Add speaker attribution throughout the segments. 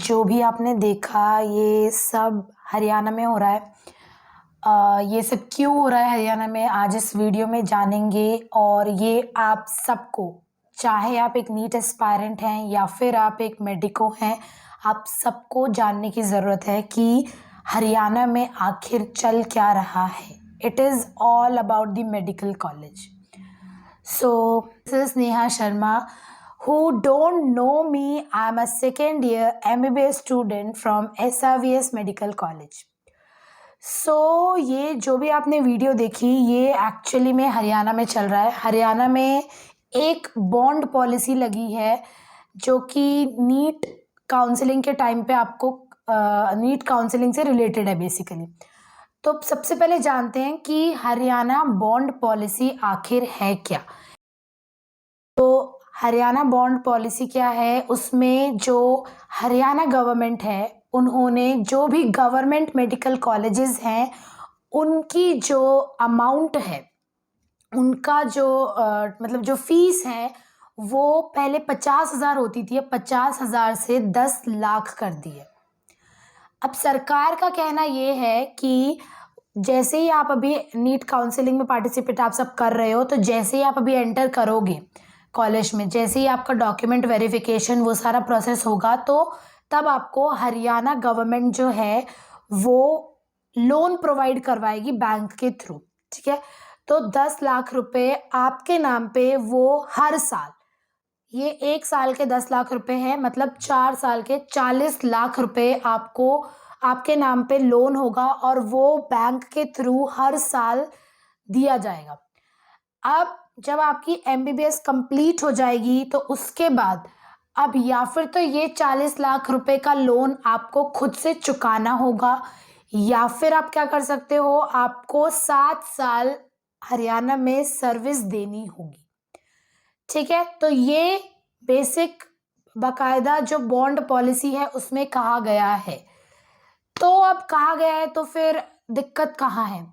Speaker 1: जो भी आपने देखा ये सब हरियाणा में हो रहा है। ये सब क्यों हो रहा है हरियाणा में, आज इस वीडियो में जानेंगे। और ये आप सबको, चाहे आप एक नीट एस्पायरेंट हैं या फिर आप एक मेडिको हैं, आप सबको जानने की ज़रूरत है कि हरियाणा में आखिर चल क्या रहा है। It is all about the medical college. So, this is Neha Sharma. Who don't know me, I'm a second year MBBS student from SRVS Medical College. So, ये जो भी आपने वीडियो देखी ये एक्चुअली में हरियाणा में चल रहा है। हरियाणा में एक बॉन्ड पॉलिसी लगी है जो कि नीट काउंसलिंग के टाइम पे आपको नीट काउंसलिंग से रिलेटेड है बेसिकली। तो सबसे पहले जानते हैं कि हरियाणा बॉन्ड पॉलिसी आखिर है क्या। तो हरियाणा बॉन्ड पॉलिसी क्या है, उसमें जो हरियाणा गवर्नमेंट है उन्होंने जो भी गवर्नमेंट मेडिकल कॉलेजेस हैं उनकी जो अमाउंट है, उनका जो मतलब जो फीस है वो पहले 50,000 होती थी, 50,000 से 10 लाख कर दी है। अब सरकार का कहना ये है कि जैसे ही आप अभी नीट काउंसलिंग में पार्टिसिपेट आप सब कर रहे हो, तो जैसे ही आप अभी एंटर करोगे कॉलेज में, जैसे ही आपका डॉक्यूमेंट वेरिफिकेशन वो सारा प्रोसेस होगा, तो तब आपको हरियाणा गवर्नमेंट जो है वो लोन प्रोवाइड करवाएगी बैंक के थ्रू। ठीक है, तो 10 लाख रुपए आपके नाम पे वो हर साल, ये 1 साल के 10 लाख रुपए हैं, मतलब 4 साल के 40 लाख रुपए आपको आपके नाम पे लोन होगा और वो बैंक के थ्रू हर साल दिया जाएगा। अब जब आपकी MBBS कंप्लीट हो जाएगी तो उसके बाद अब या फिर तो ये 40 लाख रुपए का लोन आपको खुद से चुकाना होगा, या फिर आप क्या कर सकते हो, आपको 7 साल हरियाणा में सर्विस देनी होगी। ठीक है, तो ये बेसिक बाकायदा जो बॉन्ड पॉलिसी है उसमें कहा गया है। तो अब कहा गया है तो फिर दिक्कत कहाँ है।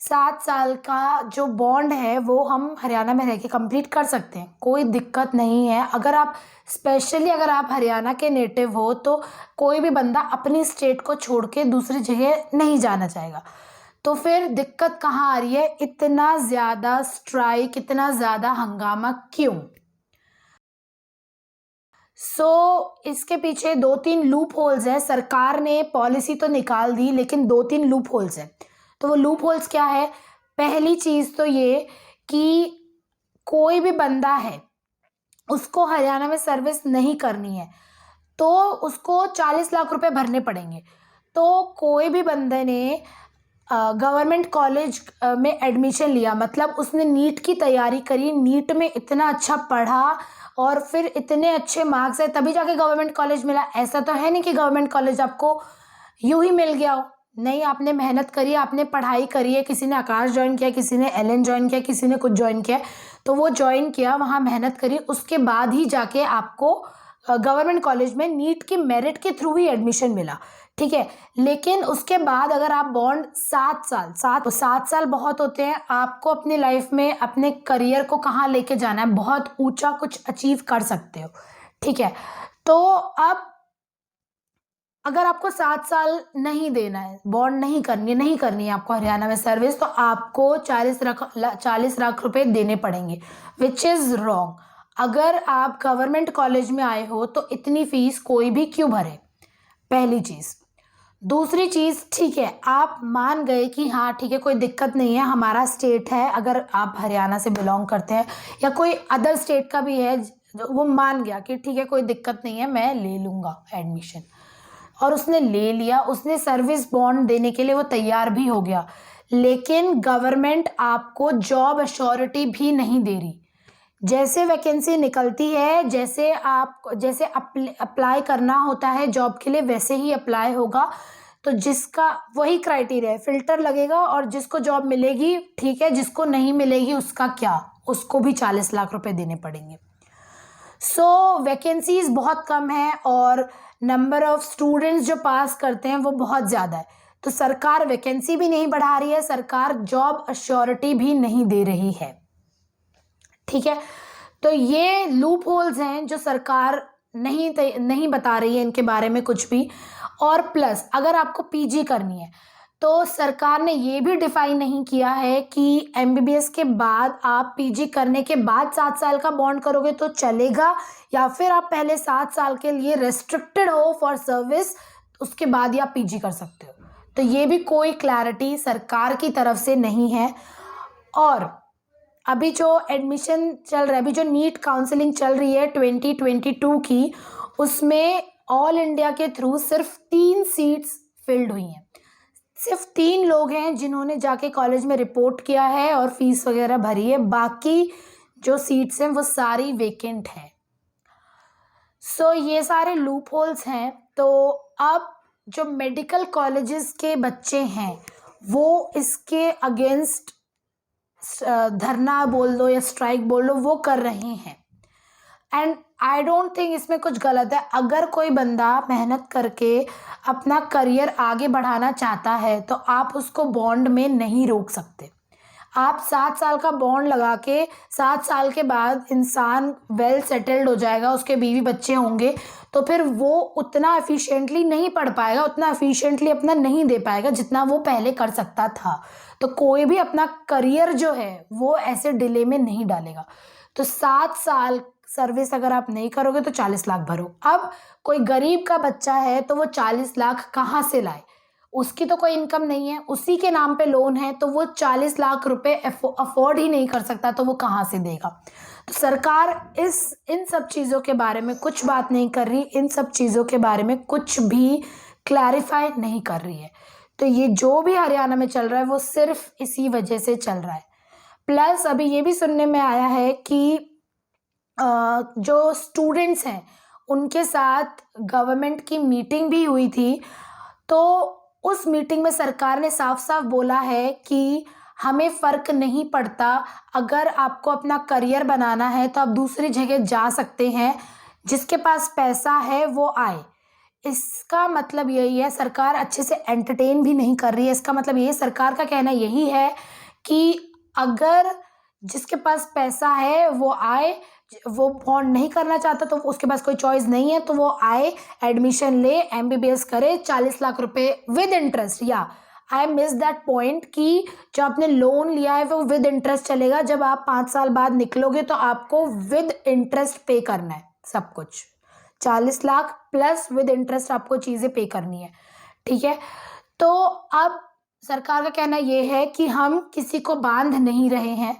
Speaker 1: 7 साल का जो बॉन्ड है वो हम हरियाणा में रह के कंप्लीट कर सकते हैं, कोई दिक्कत नहीं है। अगर आप स्पेशली अगर आप हरियाणा के नेटिव हो तो कोई भी बंदा अपनी स्टेट को छोड़ के दूसरी जगह नहीं जाना चाहेगा। तो फिर दिक्कत कहाँ आ रही है, इतना ज़्यादा स्ट्राइक, इतना ज़्यादा हंगामा क्यों। इसके पीछे 2-3 लूप होल्स है। सरकार ने पॉलिसी तो निकाल दी लेकिन 2-3 लूप होल्स है। तो वो लूप होल्स क्या है, पहली चीज तो ये कि कोई भी बंदा है उसको हरियाणा में सर्विस नहीं करनी है तो उसको 40 लाख रुपए भरने पड़ेंगे। तो कोई भी बंदे ने गवर्नमेंट कॉलेज में एडमिशन लिया, मतलब उसने नीट की तैयारी करी, नीट में इतना अच्छा पढ़ा और फिर इतने अच्छे मार्क्स है तभी जाके गवर्नमेंट कॉलेज मिला। ऐसा तो है नहीं कि गवर्नमेंट कॉलेज आपको यूं ही मिल गया हो, नहीं, आपने मेहनत करी, आपने पढ़ाई करी है। किसी ने आकाश ज्वाइन किया, किसी ने LN ज्वाइन किया, किसी ने कुछ ज्वाइन किया, तो वो ज्वाइन किया, वहाँ मेहनत करी, उसके बाद ही जाके आपको गवर्नमेंट कॉलेज में नीट की मेरिट के थ्रू ही एडमिशन मिला। ठीक है, लेकिन उसके बाद अगर आप बॉन्ड 7 साल बहुत होते हैं, आपको अपनी लाइफ में अपने करियर को कहाँ लेके जाना है, बहुत ऊंचा कुछ अचीव कर सकते हो। ठीक है, तो अब अगर आपको 7 साल नहीं देना है, बॉन्ड नहीं करनी है आपको हरियाणा में सर्विस, तो आपको 40 लाख रुपए देने पड़ेंगे, विच इज़ रॉन्ग। अगर आप गवर्नमेंट कॉलेज में आए हो तो इतनी फीस कोई भी क्यों भरे, पहली चीज़। दूसरी चीज़, ठीक है, आप मान गए कि हाँ ठीक है कोई दिक्कत नहीं है, हमारा स्टेट है, अगर आप हरियाणा से बिलोंग करते हैं या कोई अदर स्टेट का भी है, वो मान गया कि ठीक है कोई दिक्कत नहीं है, मैं ले लूँगा एडमिशन, और उसने ले लिया, उसने सर्विस बॉन्ड देने के लिए वो तैयार भी हो गया, लेकिन गवर्नमेंट आपको जॉब अश्योरिटी भी नहीं दे रही। जैसे वैकेंसी निकलती है, जैसे अप्लाई करना होता है जॉब के लिए, वैसे ही अप्लाई होगा। तो जिसका वही क्राइटेरिया है, फिल्टर लगेगा और जिसको जॉब मिलेगी ठीक है, जिसको नहीं मिलेगी उसका क्या, उसको भी 40 लाख रुपए देने पड़ेंगे। वैकेंसीज बहुत कम है और नंबर ऑफ स्टूडेंट्स जो पास करते हैं वो बहुत ज़्यादा है। तो सरकार वैकेंसी भी नहीं बढ़ा रही है, सरकार जॉब अश्योरिटी भी नहीं दे रही है। ठीक है, तो ये लूप होल्स हैं जो सरकार नहीं बता रही है इनके बारे में कुछ भी। और प्लस अगर आपको पीजी करनी है तो सरकार ने ये भी डिफाइन नहीं किया है कि एमबीबीएस के बाद आप पीजी करने के बाद 7 साल का बॉन्ड करोगे तो चलेगा, या फिर आप पहले 7 साल के लिए रेस्ट्रिक्टेड हो फॉर सर्विस, उसके बाद ही आप पीजी कर सकते हो। तो ये भी कोई क्लैरिटी सरकार की तरफ से नहीं है। और अभी जो एडमिशन चल रहा है, अभी जो नीट काउंसलिंग चल रही है 2022 की, उसमें ऑल इंडिया के थ्रू सिर्फ 3 सीट्स फिल्ड हुई हैं। सिर्फ 3 लोग हैं जिन्होंने जाके कॉलेज में रिपोर्ट किया है और फीस वगैरह भरी है, बाकी जो सीट्स हैं वो सारी वेकेंट हैं। सो ये सारे लूप होल्स हैं। तो अब जो मेडिकल कॉलेजेस के बच्चे हैं वो इसके अगेंस्ट धरना बोल दो या स्ट्राइक बोल दो, वो कर रहे हैं। एंड आई डोंट थिंक इसमें कुछ गलत है। अगर कोई बंदा मेहनत करके अपना करियर आगे बढ़ाना चाहता है तो आप उसको बॉन्ड में नहीं रोक सकते। आप 7 साल का बॉन्ड लगा के 7 साल के बाद इंसान वेल सेटल्ड हो जाएगा, उसके बीवी बच्चे होंगे, तो फिर वो उतना एफिशिएंटली नहीं पढ़ पाएगा, उतना एफिशिएंटली अपना नहीं दे पाएगा जितना वो पहले कर सकता था। तो कोई भी अपना करियर जो है वो ऐसे डिले में नहीं डालेगा। तो 7 साल सर्विस अगर आप नहीं करोगे तो 40 लाख भरो। अब कोई गरीब का बच्चा है तो वो 40 लाख कहाँ से लाए? उसकी तो कोई इनकम नहीं है, उसी के नाम पे लोन है, तो वो 40 लाख रुपए अफोर्ड ही नहीं कर सकता, तो वो कहाँ से देगा? तो सरकार इन सब चीज़ों के बारे में कुछ बात नहीं कर रही, इन सब चीज़ों के बारे में कुछ भी क्लैरिफाई नहीं कर रही है। तो ये जो भी हरियाणा में चल रहा है वो सिर्फ इसी वजह से चल रहा है। प्लस अभी ये भी सुनने में आया है कि जो स्टूडेंट्स हैं उनके साथ गवर्नमेंट की मीटिंग भी हुई थी। तो उस मीटिंग में सरकार ने साफ साफ बोला है कि हमें फ़र्क नहीं पड़ता, अगर आपको अपना करियर बनाना है तो आप दूसरी जगह जा सकते हैं, जिसके पास पैसा है वो आए। इसका मतलब यही है, सरकार अच्छे से एंटरटेन भी नहीं कर रही है। इसका मतलब ये, सरकार का कहना यही है कि अगर जिसके पास पैसा है वो आए, वो बॉन्ड नहीं करना चाहता तो उसके पास कोई चॉइस नहीं है, तो वो आए, एडमिशन ले, एमबीबीएस करे, 40 लाख रुपए विद इंटरेस्ट। या आई मिस दैट पॉइंट कि जो आपने लोन लिया है वो विद इंटरेस्ट चलेगा। जब आप 5 साल बाद निकलोगे तो आपको विद इंटरेस्ट पे करना है सब कुछ, 40 लाख प्लस विद इंटरेस्ट आपको चीज़ें पे करनी है, ठीक है। तो अब सरकार का कहना ये है कि हम किसी को बांध नहीं रहे हैं,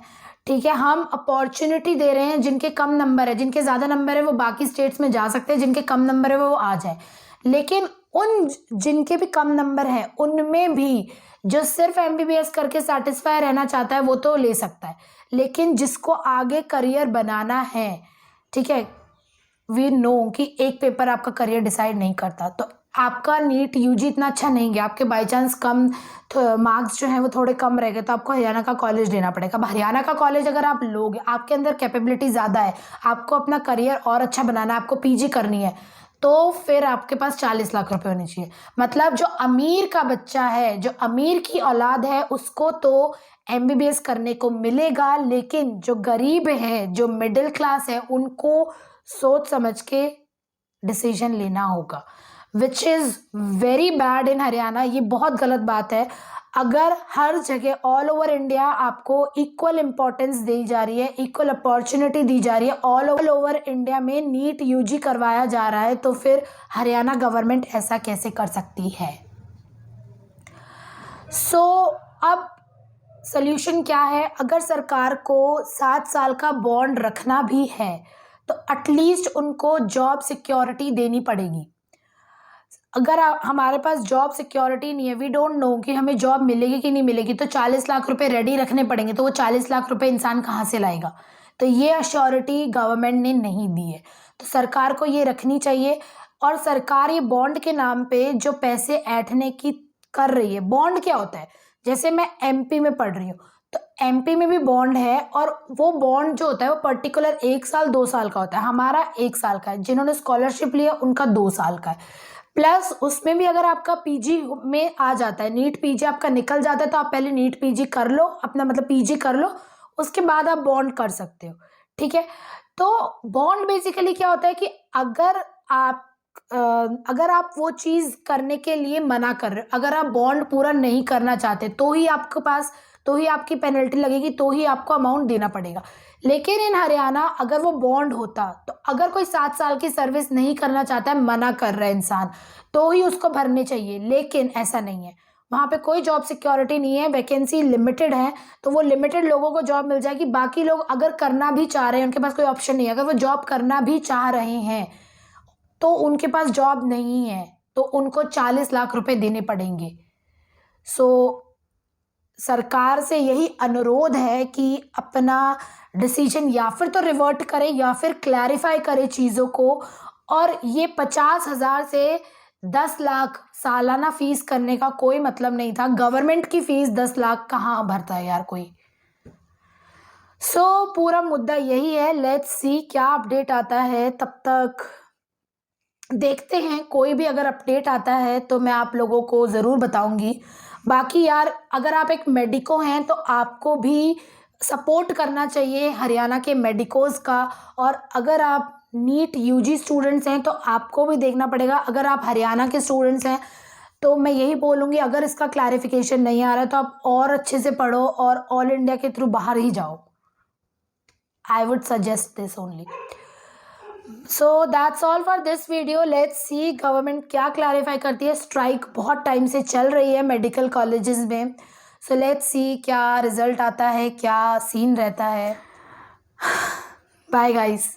Speaker 1: ठीक है, हम अपॉर्चुनिटी दे रहे हैं। जिनके कम नंबर है, जिनके ज़्यादा नंबर है वो बाकी स्टेट्स में जा सकते हैं, जिनके कम नंबर है वो आ जाए। लेकिन उन जिनके भी कम नंबर है उनमें भी जो सिर्फ एमबीबीएस करके सेटिस्फाई रहना चाहता है वो तो ले सकता है, लेकिन जिसको आगे करियर बनाना है, ठीक है, वी नो कि एक पेपर आपका करियर डिसाइड नहीं करता। तो आपका नीट यूजी इतना अच्छा नहीं गया, आपके बाई चांस कम मार्क्स जो हैं वो थोड़े कम रह गए, तो आपको हरियाणा का कॉलेज लेना पड़ेगा। अब हरियाणा का कॉलेज अगर आप लोगे, आपके अंदर कैपेबिलिटी ज़्यादा है, आपको अपना करियर और अच्छा बनाना है, आपको पीजी करनी है, तो फिर आपके पास 40 लाख रुपए होने चाहिए। मतलब जो अमीर का बच्चा है, जो अमीर की औलाद है, उसको तो एमबीबीएस करने को मिलेगा, लेकिन जो गरीब है, जो मिडिल क्लास है, उनको सोच समझ के डिसीजन लेना होगा, which is very bad in Haryana. ये बहुत गलत बात है। अगर हर जगह ऑल ओवर इंडिया आपको इक्वल इम्पोर्टेंस दी जा रही है, इक्वल अपॉर्चुनिटी दी जा रही है, ऑल ओवर इंडिया में नीट यूजी करवाया जा रहा है, तो फिर हरियाणा गवर्नमेंट ऐसा कैसे कर सकती है? सो अब सल्यूशन क्या है? अगर सरकार को 7 साल का बॉन्ड रखना भी है तो एटलीस्ट उनको जॉब सिक्योरिटी देनी पड़ेगी। अगर हमारे पास जॉब सिक्योरिटी नहीं है, वी डोंट नो कि हमें जॉब मिलेगी कि नहीं मिलेगी, तो 40 लाख रुपए रेडी रखने पड़ेंगे, तो वो 40 लाख रुपए इंसान कहाँ से लाएगा? तो ये अश्योरिटी गवर्नमेंट ने नहीं दी है, तो सरकार को ये रखनी चाहिए। और सरकार ये बॉन्ड के नाम पे जो पैसे ऐंठने की कर रही है, बॉन्ड क्या होता है? जैसे मैं एमपी में पढ़ रही हूँ तो एमपी में भी बॉन्ड है, और वो बॉन्ड जो होता है वो पर्टिकुलर 1 साल 2 साल का होता है। हमारा 1 साल का है, जिन्होंने स्कॉलरशिप लिया उनका 2 साल का है। प्लस उसमें भी अगर आपका पीजी में आ जाता है, नीट पीजी आपका निकल जाता है, तो आप पहले नीट पीजी कर लो, अपना मतलब पीजी कर लो, उसके बाद आप बॉन्ड कर सकते हो, ठीक है। तो बॉन्ड बेसिकली क्या होता है कि अगर आप अगर आप वो चीज़ करने के लिए मना कर रहे, अगर आप बॉन्ड पूरा नहीं करना चाहते तो ही आपके पास, तो ही आपकी पेनल्टी लगेगी, तो ही आपको अमाउंट देना पड़ेगा। लेकिन इन हरियाणा अगर वो बॉन्ड होता तो अगर कोई 7 साल की सर्विस नहीं करना चाहता है, मना कर रहा है इंसान, तो ही उसको भरने चाहिए। लेकिन ऐसा नहीं है, वहाँ पे कोई जॉब सिक्योरिटी नहीं है, वैकेंसी लिमिटेड है, तो वो लिमिटेड लोगों को जॉब मिल जाएगी। बाकी लोग अगर करना भी चाह रहे हैं, उनके पास कोई ऑप्शन नहीं है, अगर वो जॉब करना भी चाह रहे हैं तो उनके पास जॉब नहीं है, तो उनको 40 लाख रुपए देने पड़ेंगे। सो सरकार से यही अनुरोध है कि अपना डिसीजन या फिर तो रिवर्ट करे या फिर क्लैरिफाई करे चीज़ों को। और ये 50,000 से 10 लाख सालाना फीस करने का कोई मतलब नहीं था। गवर्नमेंट की फीस 10 लाख कहाँ भरता है यार कोई। सो पूरा मुद्दा यही है। लेट्स सी क्या अपडेट आता है, तब तक देखते हैं। कोई भी अगर अपडेट आता है तो मैं आप लोगों को ज़रूर बताऊंगी। बाकी यार अगर आप एक मेडिको हैं तो आपको भी सपोर्ट करना चाहिए हरियाणा के मेडिकोज़ का। और अगर आप नीट यूजी स्टूडेंट्स हैं तो आपको भी देखना पड़ेगा। अगर आप हरियाणा के स्टूडेंट्स हैं तो मैं यही बोलूँगी, अगर इसका क्लैरिफिकेशन नहीं आ रहा है तो आप और अच्छे से पढ़ो और ऑल इंडिया के थ्रू बाहर ही जाओ। I would suggest this only. So that's all for this video. Let's see government क्या क्लैरिफाई करती है। स्ट्राइक बहुत टाइम से चल रही है मेडिकल कॉलेजेस में। सो लेट्स सी क्या रिजल्ट आता है, क्या सीन रहता है। Bye guys.